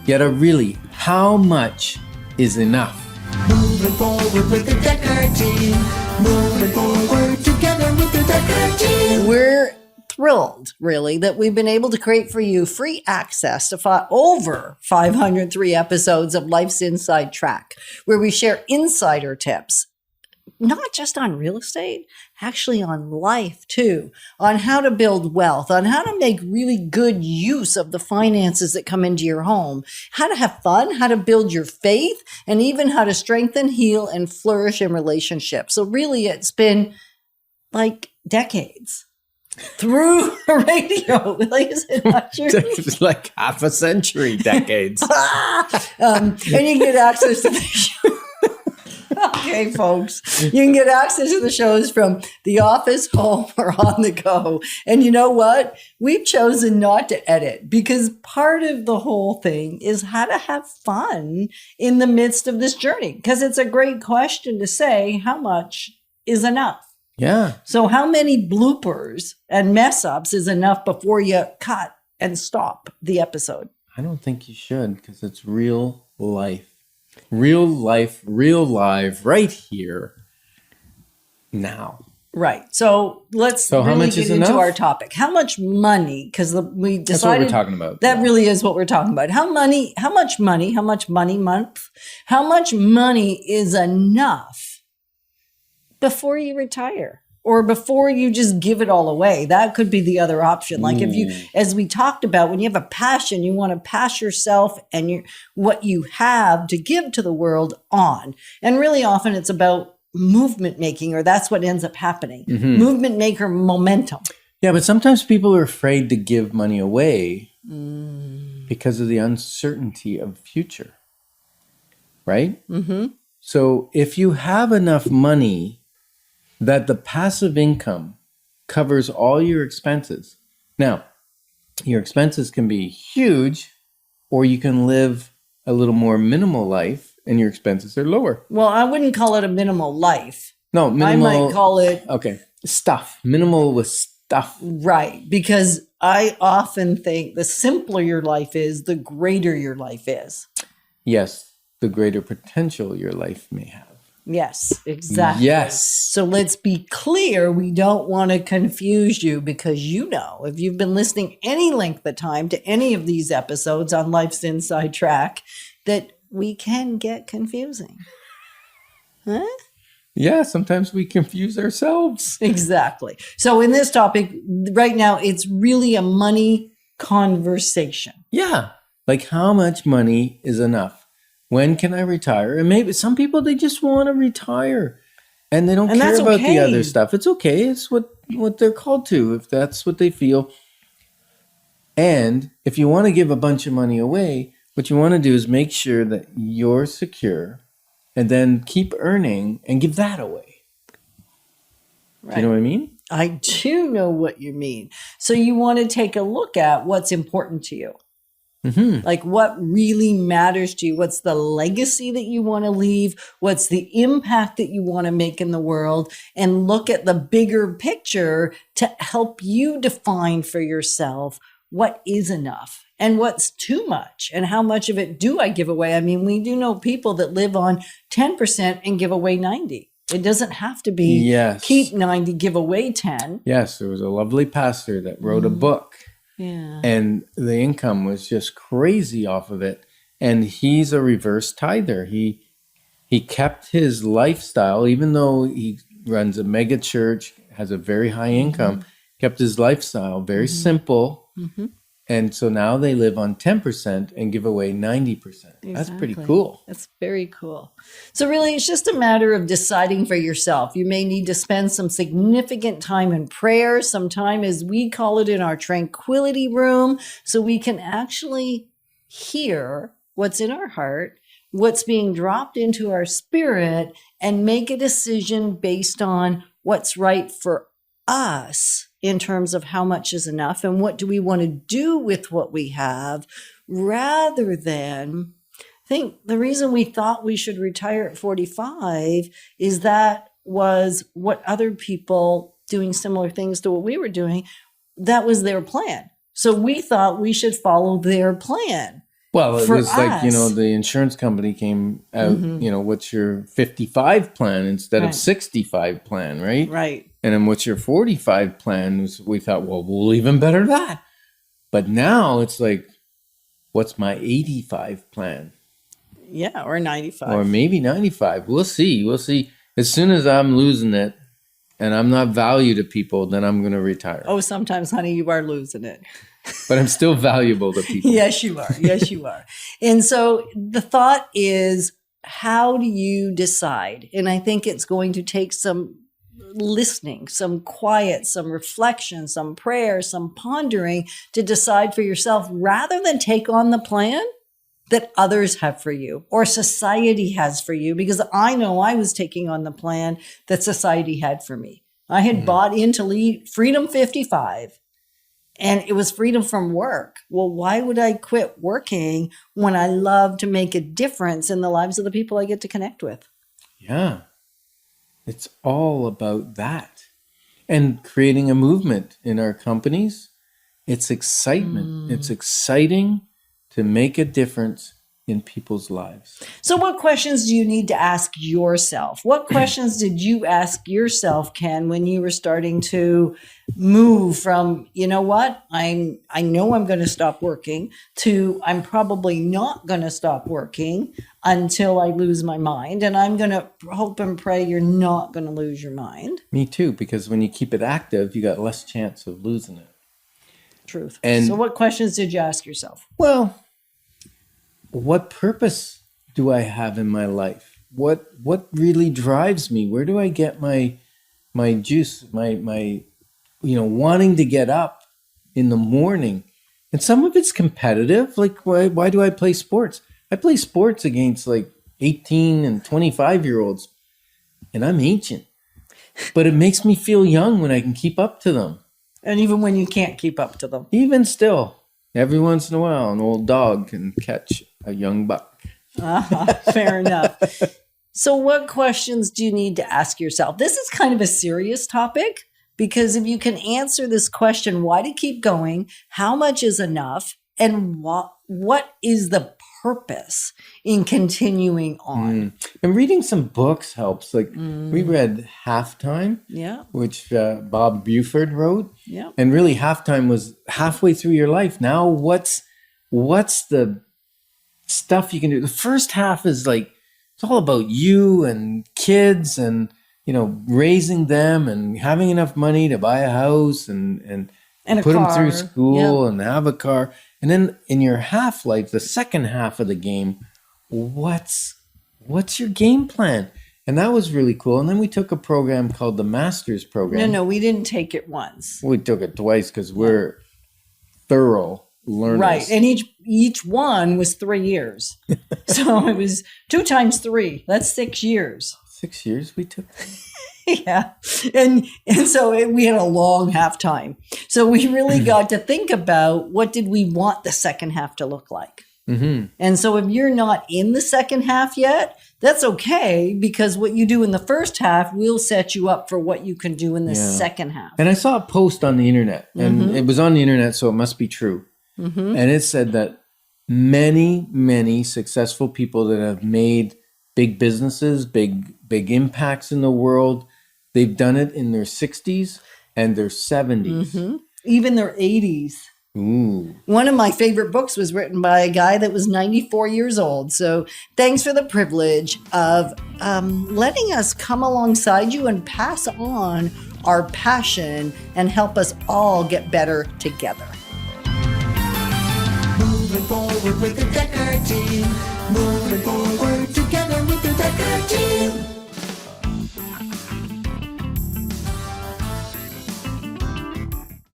Yet really, how much is enough? Moving forward with the Decker team. Moving forward together with the Decker team. We're thrilled, really, that we've been able to create for you free access to over 503 episodes of Life's Inside Track, where we share insider tips, not just on real estate, actually on life too, on how to build wealth, on how to make really good use of the finances that come into your home, how to have fun, how to build your faith, and even how to strengthen, heal, and flourish in relationships. So really, it's been like decades through radio. Like, is it not true? It's like half a century, decades. And you can get access to the show. Okay, folks, you can get access to the shows from the office, home, or on the go. And you know what? We've chosen not to edit because part of the whole thing is how to have fun in the midst of this journey. Because it's a great question to say, how much is enough? Yeah. So how many bloopers and mess ups is enough before you cut and stop the episode? I don't think you should, because it's real life. Real life, real live, right here, now. Right. So let's how really much get is into enough? our topic. How much money? Because we decided That's what we're talking about. That really is what we're talking about. How much money month? How much money is enough before you retire? Or before you just give it all away? That could be the other option. Like if you, as we talked about, when you have a passion, you want to pass yourself and what you have to give to the world on. And really often it's about movement making, or that's what ends up happening. Mm-hmm. Movement maker momentum. Yeah, but sometimes people are afraid to give money away because of the uncertainty of the future. Right? Mm-hmm. So if you have enough money that the passive income covers all your expenses. Now, your expenses can be huge, or you can live a little more minimal life and your expenses are lower. Well, I wouldn't call it a minimal life. No, minimal. I might call it... Okay, stuff. Minimal with stuff. Right, because I often think the simpler your life is, the greater your life is. Yes, the greater potential your life may have. Yes, exactly. Yes. So let's be clear. We don't want to confuse you because if you've been listening any length of time to any of these episodes on Life's Inside Track, that we can get confusing. Huh? Yeah, sometimes we confuse ourselves. Exactly. So in this topic right now, it's really a money conversation. Yeah. Like how much money is enough? When can I retire? And maybe some people, they just want to retire and they don't care about the other stuff. It's okay. It's what they're called to, if that's what they feel. And if you want to give a bunch of money away, what you want to do is make sure that you're secure and then keep earning and give that away. Right. Do you know what I mean? I do know what you mean. So you want to take a look at what's important to you. Mm-hmm. Like what really matters to you? What's the legacy that you want to leave? What's the impact that you want to make in the world? And look at the bigger picture to help you define for yourself what is enough and what's too much and how much of it do I give away? I mean, we do know people that live on 10% and give away 90. It doesn't have to be keep 90, give away 10. Yes, there was a lovely pastor that wrote a book. Yeah. And the income was just crazy off of it. And he's a reverse tither. He kept his lifestyle, even though he runs a mega church, has a very high income, kept his lifestyle very simple. Mm-hmm. And so now they live on 10% and give away 90%. Exactly. That's pretty cool. That's very cool. So really, it's just a matter of deciding for yourself. You may need to spend some significant time in prayer, some time, as we call it, in our tranquility room, so we can actually hear what's in our heart, what's being dropped into our spirit, and make a decision based on what's right for us in terms of how much is enough and what do we want to do with what we have, rather than think the reason we thought we should retire at 45 is that was what other people doing similar things to what we were doing, that was their plan. So we thought we should follow their plan. Well, it For was like, us. the insurance company came out, what's your 55 plan instead of Right. 65 plan, right? Right. And then what's your 45 plan? We thought, well, we'll even better that. But now it's like, what's my 85 plan? Yeah, or 95. Or maybe 95. We'll see. We'll see. As soon as I'm losing it and I'm not value to people, then I'm going to retire. Oh, sometimes, honey, you are losing it. But I'm still valuable to people. Yes, you are. Yes, you are. And so the thought is, how do you decide? And I think it's going to take some listening, some quiet, some reflection, some prayer, some pondering to decide for yourself rather than take on the plan that others have for you or society has for you. Because I know I was taking on the plan that society had for me. I had bought into Freedom 55. And it was freedom from work. Well, why would I quit working when I love to make a difference in the lives of the people I get to connect with? Yeah. It's all about that. And creating a movement in our companies. It's excitement. It's exciting to make a difference in people's lives. So what questions do you need to ask yourself? What questions did you ask yourself, Ken, when you were starting to move from, you know what, I know I'm going to stop working to I'm probably not going to stop working until I lose my mind. And I'm going to hope and pray you're not going to lose your mind. Me too, because when you keep it active, you got less chance of losing it. Truth. And so what questions did you ask yourself? well, what purpose do I have in my life? What really drives me? Where do I get my juice, my wanting to get up in the morning? And some of it's competitive. Like why do I play sports? I play sports against like 18 and 25-year-olds, and I'm ancient. But it makes me feel young when I can keep up to them. And even when you can't keep up to them. Even still, every once in a while, an old dog can catch a young buck. Fair enough. So what questions do you need to ask yourself? This is kind of a serious topic because if you can answer this question, why to keep going? How much is enough? And what is the purpose in continuing on? And reading some books helps. Like we read Halftime, Yeah. which Bob Buford wrote. Yeah. And really Halftime was halfway through your life. Now what's the stuff you can do? The first half is like, it's all about you and kids and, raising them and having enough money to buy a house and And a put them car. through school and have a car. And then in your half life, the second half of the game, what's your game plan? And that was really cool. And then we took a program called the Masters program. No, we didn't take it once. We took it twice because we're thorough learners. Right. And each one was 3 years. So it was 2 times 3. That's 6 years. 6 years we took. Yeah. And so we had a long halftime. So we really got to think about what did we want the second half to look like? Mm-hmm. And so if you're not in the second half yet, that's okay because what you do in the first half will set you up for what you can do in the second half. And I saw a post on the internet, and it was on the internet, so it must be true. And it said that many, many successful people that have made big businesses, big impacts in the world, they've done it in their 60s and their 70s. Even their 80s. Ooh. One of my favorite books was written by a guy that was 94 years old. So thanks for the privilege of letting us come alongside you and pass on our passion and help us all get better together. Moving forward with the Decker team. Moving forward together with the Decker